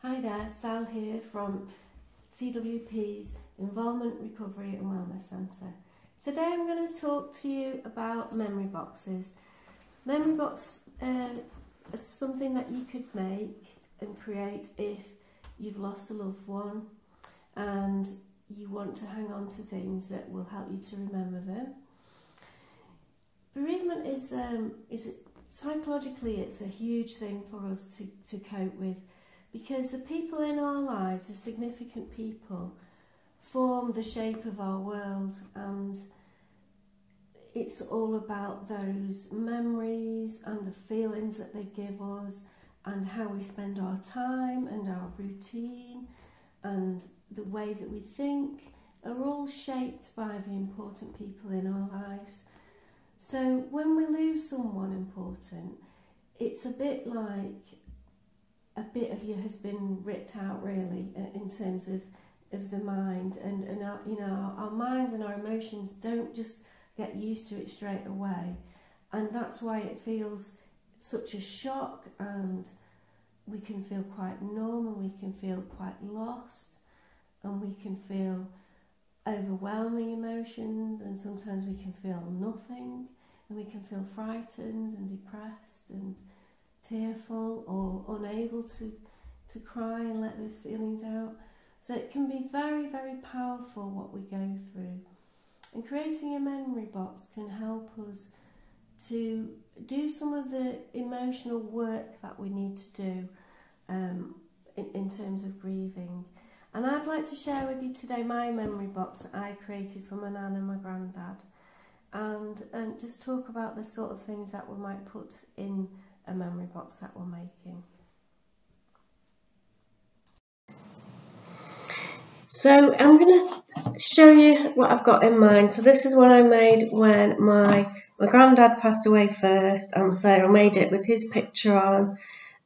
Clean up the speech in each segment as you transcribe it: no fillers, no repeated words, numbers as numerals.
Hi there, Sal here from CWP's Involvement, Recovery and Wellness Centre. Today I'm going to talk to you about memory boxes. Memory box is something that you could make and create if you've lost a loved one and you want to hang on to things that will help you to remember them. Bereavement is psychologically it's a huge thing for us to cope with, because the people in our lives, the significant people, form the shape of our world, and it's all about those memories and the feelings that they give us and how we spend our time and our routine and the way that we think are all shaped by the important people in our lives. So when we lose someone important, it's a bit like a bit of you has been ripped out, really, in terms of the mind, and our, our mind and our emotions don't just get used to it straight away, and that's why it feels such a shock, and we can feel quite numb, and we can feel quite lost, and we can feel overwhelming emotions, and sometimes we can feel nothing, and we can feel frightened and depressed and tearful or unable to cry and let those feelings out. So it can be very, very powerful what we go through. And creating a memory box can help us to do some of the emotional work that we need to do in terms of grieving. And I'd like to share with you today my memory box that I created for my nan and my granddad, and just talk about the sort of things that we might put in a memory box that we're making. So I'm going to show you what I've got in mind. So this is what I made when my granddad passed away first, and so I made it with his picture on,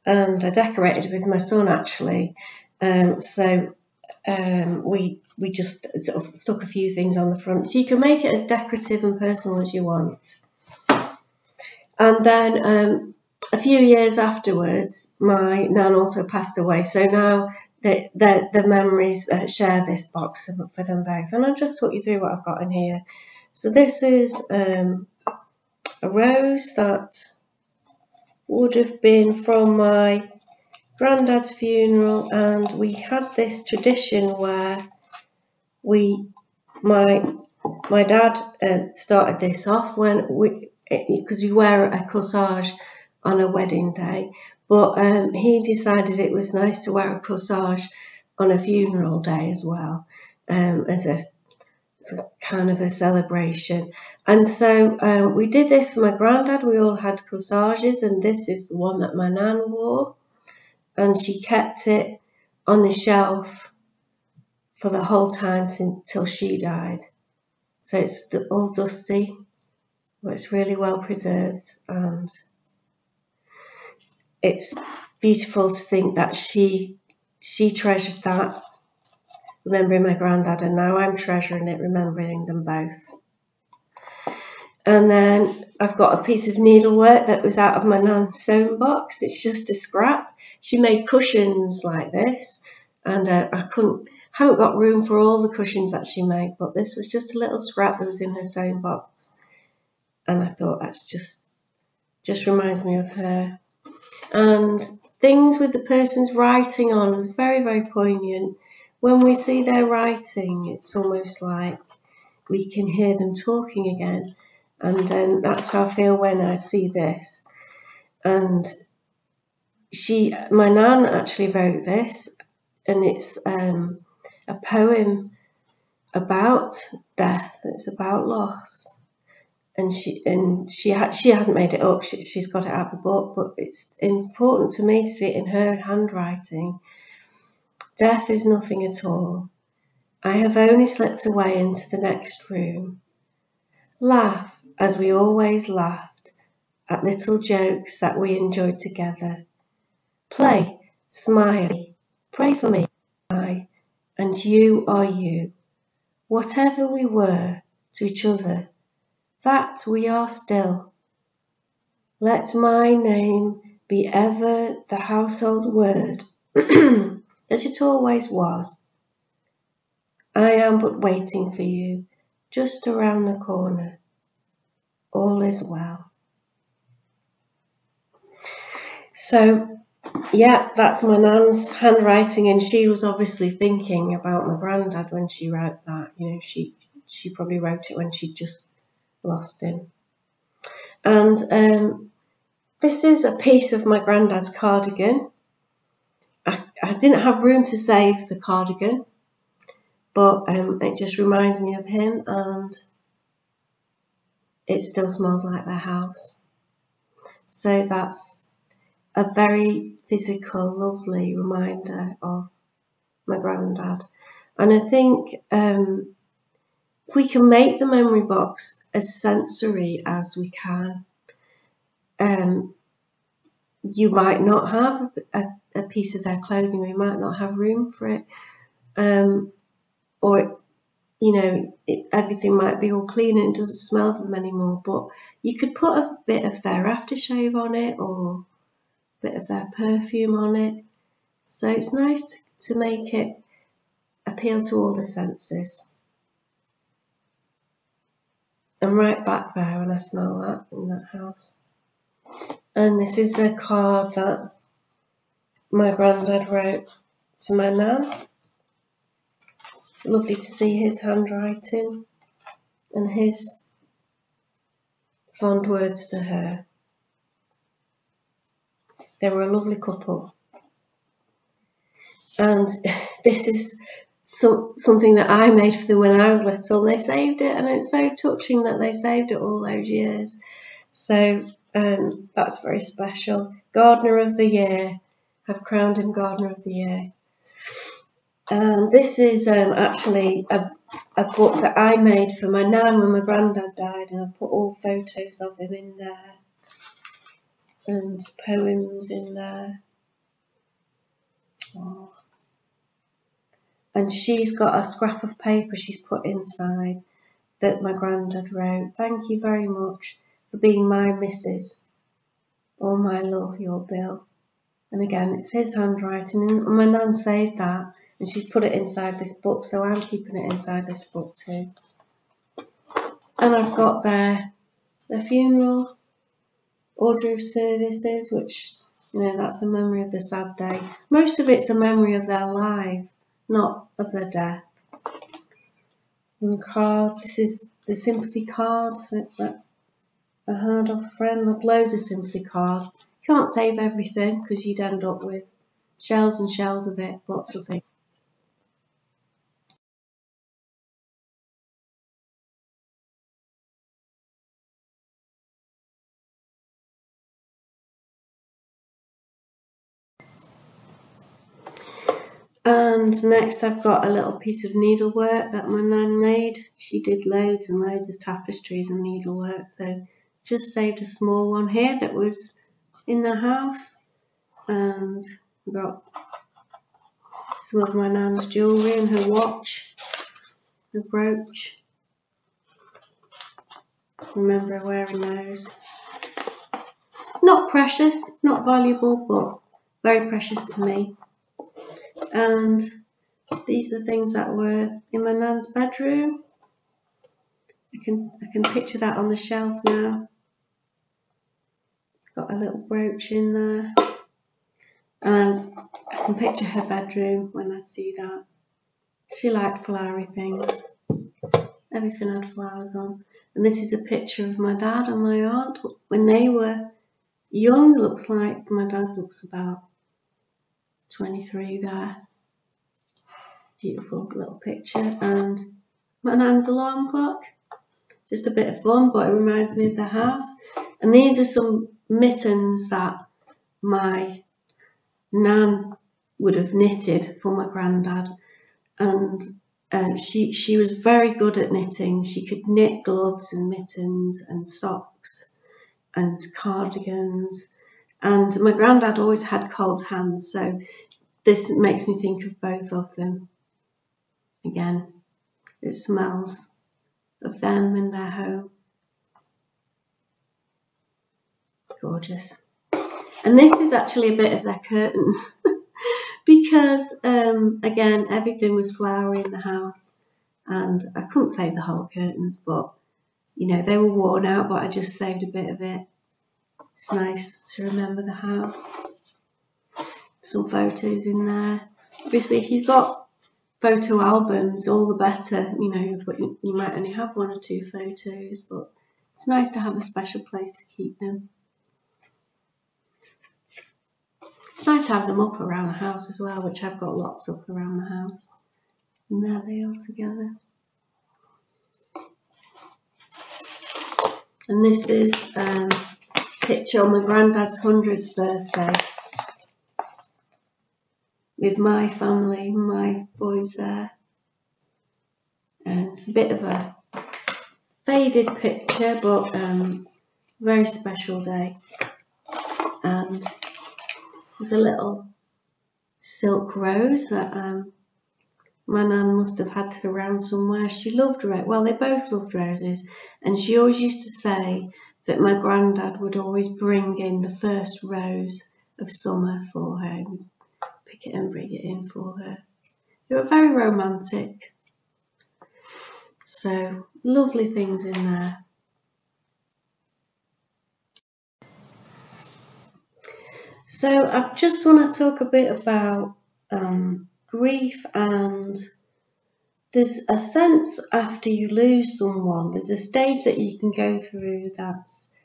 and I decorated with my son actually. We just sort of stuck a few things on the front, so you can make it as decorative and personal as you want. And then a few years afterwards, my nan also passed away, so now the memories share this box for them both. And I'll just talk you through what I've got in here. So this is a rose that would have been from my granddad's funeral, and we had this tradition where my dad started this off because you wear a corsage on a wedding day, but he decided it was nice to wear a corsage on a funeral day as well, as a kind of a celebration. And so we did this for my granddad. We all had corsages, and this is the one that my nan wore, and she kept it on the shelf for the whole time till she died. So it's all dusty, but it's really well preserved, and it's beautiful to think that she treasured that, remembering my granddad, and now I'm treasuring it, remembering them both. And then I've got a piece of needlework that was out of my nan's sewn box. It's just a scrap. She made cushions like this, and haven't got room for all the cushions that she made, but this was just a little scrap that was in her sewn box, and I thought that's just reminds me of her. And things with the person's writing on was very, very poignant. When we see their writing, it's almost like we can hear them talking again, and that's how I feel when I see this. And my nan actually wrote this, and it's a poem about death. It's about loss, and she hasn't made it up. She's got it out of a book, but it's important to me to see it in her handwriting. Death is nothing at all. I have only slipped away into the next room. Laugh as we always laughed at little jokes that we enjoyed together. Play, smile, pray for me, and you are you. Whatever we were to each other, that we are still. Let my name be ever the household word as it always was. I am but waiting for you, just around the corner. All is well. So, yeah, that's my nan's handwriting, and she was obviously thinking about my granddad when she wrote that. You know, she probably wrote it when she'd just lost him. And this is a piece of my granddad's cardigan. I didn't have room to save the cardigan, but it just reminds me of him, and it still smells like their house. So that's a very physical, lovely reminder of my granddad. And I think if we can make the memory box as sensory as we can, you might not have a piece of their clothing, or you might not have room for it, or you know, everything might be all clean and it doesn't smell of them anymore, but you could put a bit of their aftershave on it, or a bit of their perfume on it. So it's nice to make it appeal to all the senses. I'm right back there when I smell that in that house. And this is a card that my granddad wrote to my nan. Lovely to see his handwriting and his fond words to her. They were a lovely couple. And this is something that I made for them when I was little. They saved it, and it's so touching that they saved it all those years. So that's very special. Gardener of the Year. I've crowned him Gardener of the Year. And this is actually a book that I made for my nan when my granddad died, and I put all photos of him in there and poems in there. Oh. And she's got a scrap of paper she's put inside that my granddad wrote. Thank you very much for being my missus. All my love, your Bill. And again, it's his handwriting, and my nan saved that, and she's put it inside this book, so I'm keeping it inside this book too. And I've got their funeral, order of services, which, you know, that's a memory of the sad day. Most of it's a memory of their life, not of their death. And card, this is the sympathy card that I had off a friend. I've loads of sympathy card. You can't save everything because you'd end up with shells and shells of it, lots of things. And next I've got a little piece of needlework that my nan made. She did loads and loads of tapestries and needlework, so just saved a small one here that was in the house. And I've got some of my nan's jewellery and her watch, her brooch. I remember her wearing those. Not precious, not valuable, but very precious to me. And these are things that were in my nan's bedroom. I can picture that on the shelf now. It's got a little brooch in there. And I can picture her bedroom when I see that. She liked flowery things. Everything had flowers on. And this is a picture of my dad and my aunt when they were young. It looks like my dad looks about 23 there. Beautiful little picture. And my nan's alarm clock. Just a bit of fun, but it reminds me of the house. And these are some mittens that my nan would have knitted for my granddad. And she was very good at knitting. She could knit gloves and mittens and socks and cardigans. And my granddad always had cold hands, so this makes me think of both of them. Again, it smells of them in their home. Gorgeous. And this is actually a bit of their curtains. because again, everything was flowery in the house, and I couldn't save the whole curtains, but you know, they were worn out, but I just saved a bit of it. It's nice to remember the house. Some photos in there. Obviously, if you've got photo albums, all the better, you know, but you might only have 1 or 2 photos, but it's nice to have a special place to keep them. It's nice to have them up around the house as well, which I've got lots up around the house. And there they are together. And this is a picture on my granddad's 100th birthday with my family, my boys there. And it's a bit of a faded picture, but very special day. And there's a little silk rose that my nan must have had to go around somewhere. She loved roses. Well, they both loved roses, and she always used to say that my granddad would always bring in the first rose of summer for her, pick it and bring it in for her. They were very romantic. So lovely things in there. So I just want to talk a bit about grief, and there's a sense after you lose someone, there's a stage that you can go through that's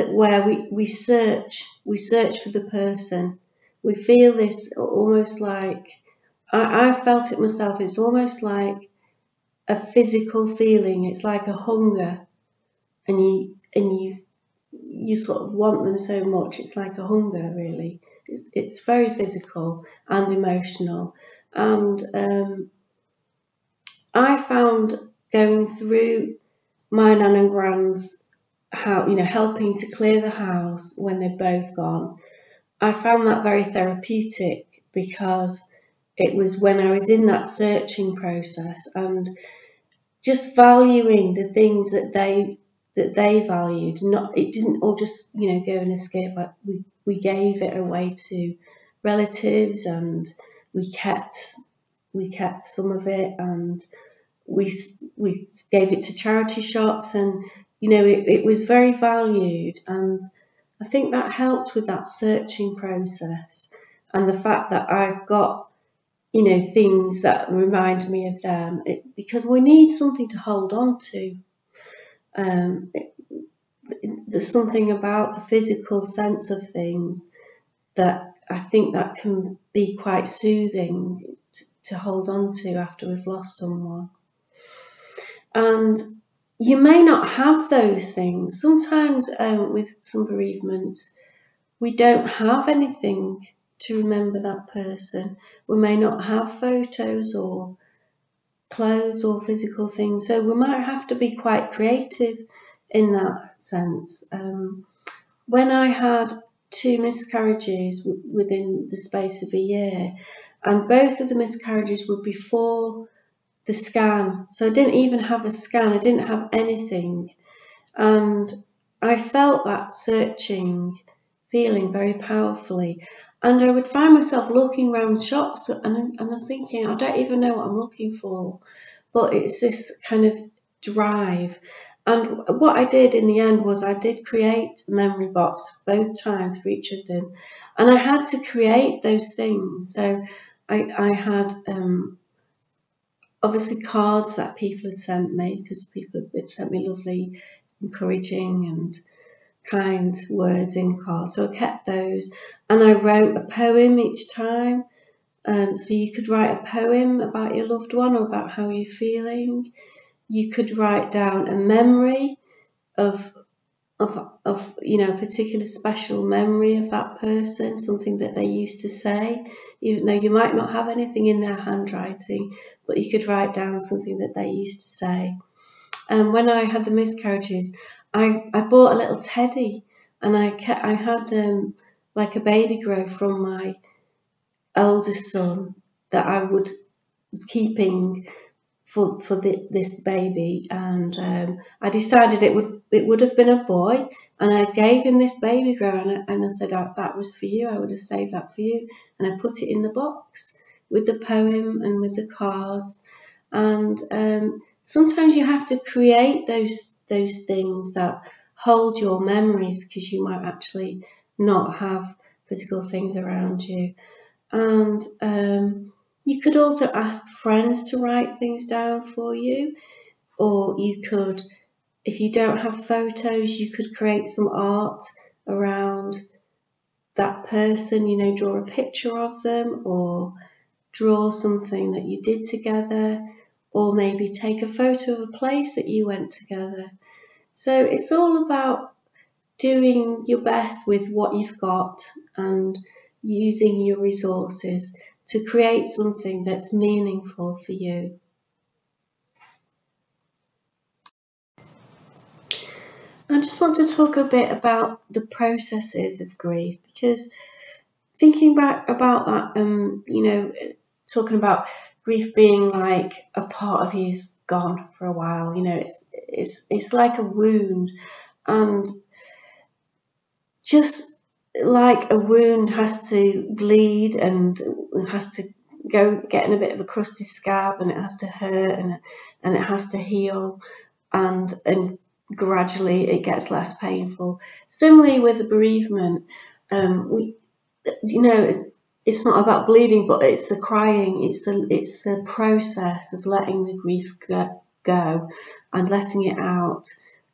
where we search for the person. We feel this almost like, I felt it myself, it's almost like a physical feeling. It's like a hunger, and you sort of want them so much. It's like a hunger, really. It's very physical and emotional. And I found going through my nan and gran's, how, you know, helping to clear the house when they're both gone, I found that very therapeutic, because it was when I was in that searching process and just valuing the things that they valued. It didn't all just, you know, go and escape. But we gave it away to relatives, and we kept some of it, and we gave it to charity shops, and you know, it was very valued. And I think that helped with that searching process, and the fact that I've got, you know, things that remind me of them, because we need something to hold on to. There's something about the physical sense of things that I think that can be quite soothing to hold on to after we've lost someone. And you may not have those things. Sometimes with some bereavements, we don't have anything to remember that person. We may not have photos or clothes or physical things, so we might have to be quite creative in that sense. When I had 2 miscarriages within the space of a year, and both of the miscarriages were before the scan, so I didn't even have a scan, I didn't have anything, and I felt that searching feeling very powerfully. And I would find myself looking around shops, and I'm thinking, I don't even know what I'm looking for, but it's this kind of drive. And what I did in the end was I did create a memory box both times for each of them, and I had to create those things. So I had obviously cards that people had sent me, because people had sent me lovely, encouraging and kind words in cards. So I kept those, and I wrote a poem each time. So you could write a poem about your loved one or about how you're feeling. You could write down a memory of you know, a particular special memory of that person, something that they used to say, even though you might not have anything in their handwriting, but you could write down something that they used to say. And when I had the miscarriages, I bought a little teddy, and I had like a baby grow from my oldest son that I was keeping this baby, and I decided it would have been a boy, and I gave him this baby grow, and I said, that was for you, I would have saved that for you, and I put it in the box with the poem and with the cards. And sometimes you have to create those things that hold your memories, because you might actually not have physical things around you. And you could also ask friends to write things down for you, or you could, if you don't have photos, you could create some art around that person, you know, draw a picture of them, or draw something that you did together, or maybe take a photo of a place that you went together. So it's all about doing your best with what you've got and using your resources to create something that's meaningful for you. I just want to talk a bit about the processes of grief, because thinking back about that, you know, talking about grief being like a part of you's gone for a while, you know, it's like a wound, and just like a wound has to bleed and has to go get in a bit of a crusty scab, and it has to hurt, and it has to heal, and gradually it gets less painful. Similarly with the bereavement, you know, it's not about bleeding, but it's the crying, it's the process of letting the grief go and letting it out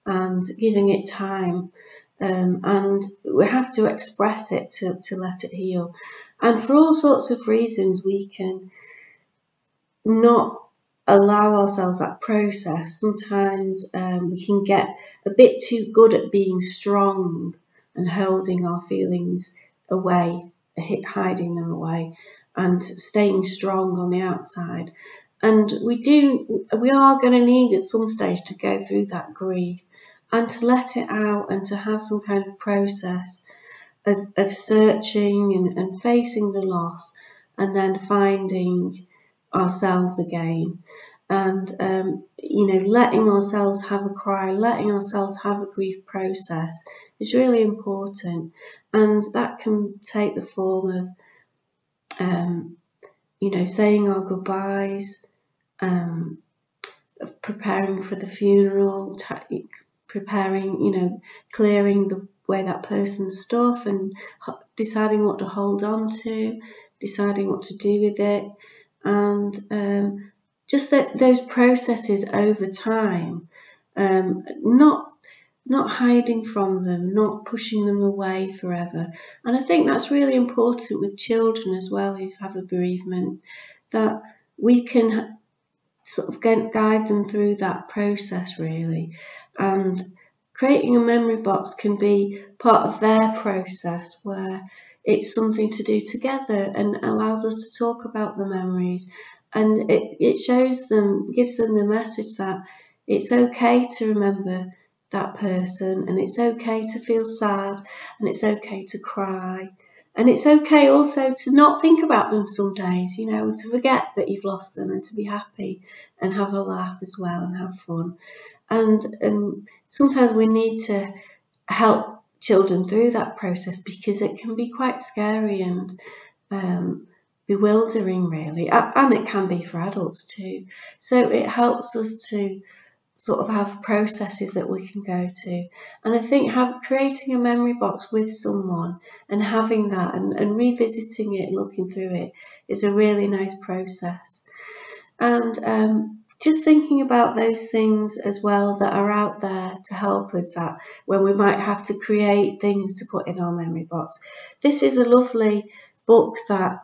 and giving it time. And we have to express it to let it heal. And for all sorts of reasons, we can not allow ourselves that process. Sometimes we can get a bit too good at being strong and holding our feelings away, hiding them away, and staying strong on the outside. And we are going to need at some stage to go through that grief and to let it out, and to have some kind of process of searching and facing the loss, and then finding ourselves again, and you know, letting ourselves have a cry, letting ourselves have a grief process is really important. And that can take the form of you know, saying our goodbyes, of preparing for the funeral, preparing, you know, clearing away that person's stuff, and deciding what to hold on to, deciding what to do with it, and just those processes over time, not hiding from them, not pushing them away forever. And I think that's really important with children as well who have a bereavement, that we can sort of guide them through that process, really. And creating a memory box can be part of their process, where it's something to do together and allows us to talk about the memories. And it shows them, gives them the message that it's okay to remember that person, and it's okay to feel sad, and it's okay to cry. And it's okay also to not think about them some days, you know, to forget that you've lost them, and to be happy and have a laugh as well and have fun. And sometimes we need to help children through that process, because it can be quite scary and bewildering, really, and it can be for adults too. So it helps us to sort of have processes that we can go to. And I think creating a memory box with someone and having that and revisiting it, looking through it, is a really nice process. And just thinking about those things as well that are out there to help us, that when we might have to create things to put in our memory box. This is a lovely book that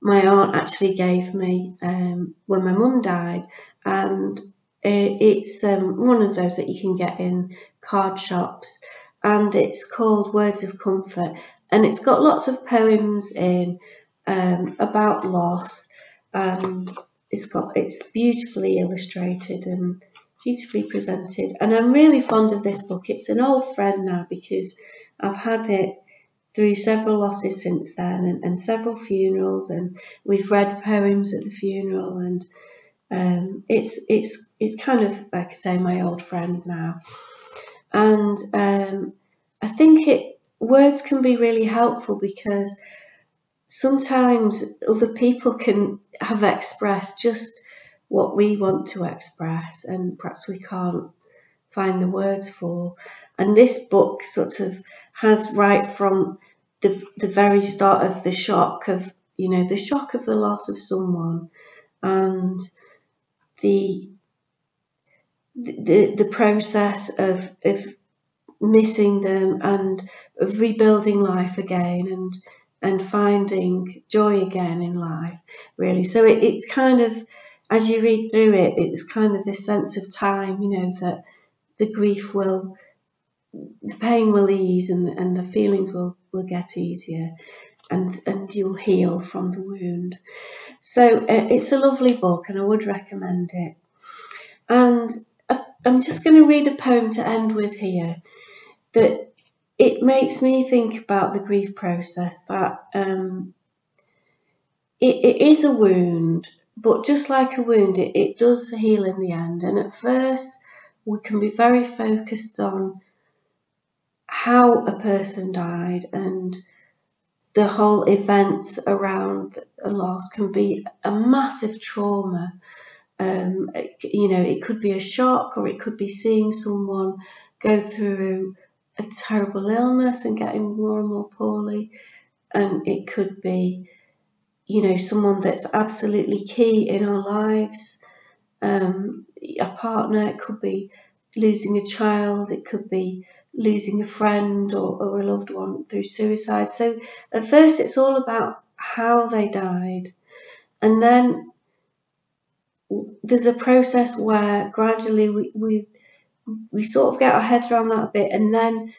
my aunt actually gave me when my mum died, and it's one of those that you can get in card shops, and it's called Words of Comfort, and it's got lots of poems in about loss, and it's beautifully illustrated and beautifully presented. And I'm really fond of this book. It's an old friend now, because I've had it through several losses since then, and several funerals, and we've read poems at the funeral, and It's kind of, like I say, my old friend now. And I think words can be really helpful, because sometimes other people can have expressed just what we want to express, and perhaps we can't find the words for. And this book sort of has, right from the very start of the shock of, the shock of the loss of someone, and the process of missing them, and of rebuilding life again, and finding joy again in life, really. So it's kind of, as you read through it, it's kind of this sense of time, that the grief the pain will ease, and the feelings will get easier, and you'll heal from the wound. So it's a lovely book, and I would recommend it. And I'm just going to read a poem to end with here, that it makes me think about the grief process, that it is a wound, but just like a wound, it does heal in the end. And at first, we can be very focused on how a person died, and the whole events around a loss can be a massive trauma. It could be a shock, or it could be seeing someone go through a terrible illness and getting more and more poorly. It could be, someone that's absolutely key in our lives, a partner. It could be losing a child. It could be losing a friend or a loved one through suicide. So at first it's all about how they died, and then there's a process where gradually we sort of get our heads around that a bit, and then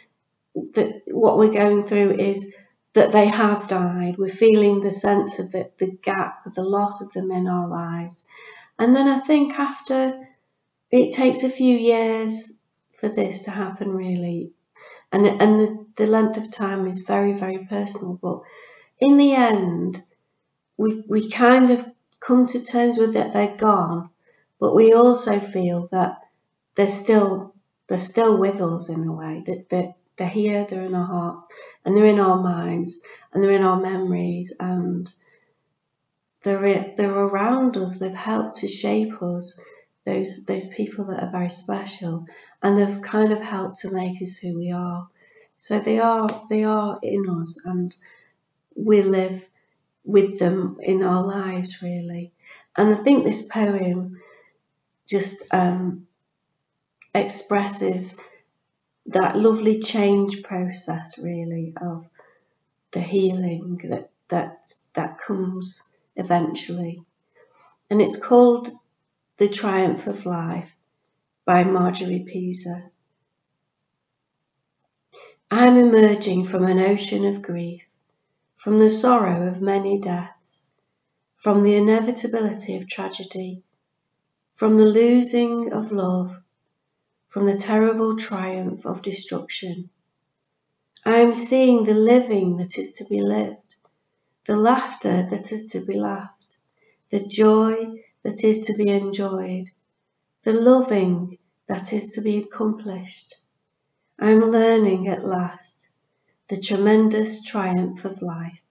what we're going through is that they have died. We're feeling the sense of the gap, of the loss of them in our lives. And then I think after, it takes a few years for this to happen, really. And the length of time is very, very personal. But in the end, we kind of come to terms with it. They're gone, but we also feel that they're still with us in a way. That they're here, they're in our hearts, and they're in our minds, and they're in our memories, and they're around us. They've helped to shape us. Those people that are very special, and they've kind of helped to make us who we are. So they are in us, and we live with them in our lives, really. And I think this poem just expresses that lovely change process, really, of the healing that comes eventually. And it's called The Triumph of Life by Marjorie Pisa. I'm emerging from an ocean of grief, from the sorrow of many deaths, from the inevitability of tragedy, from the losing of love, from the terrible triumph of destruction. I am seeing the living that is to be lived, the laughter that is to be laughed, the joy that is to be enjoyed, the loving that is to be accomplished. I am learning at last the tremendous triumph of life.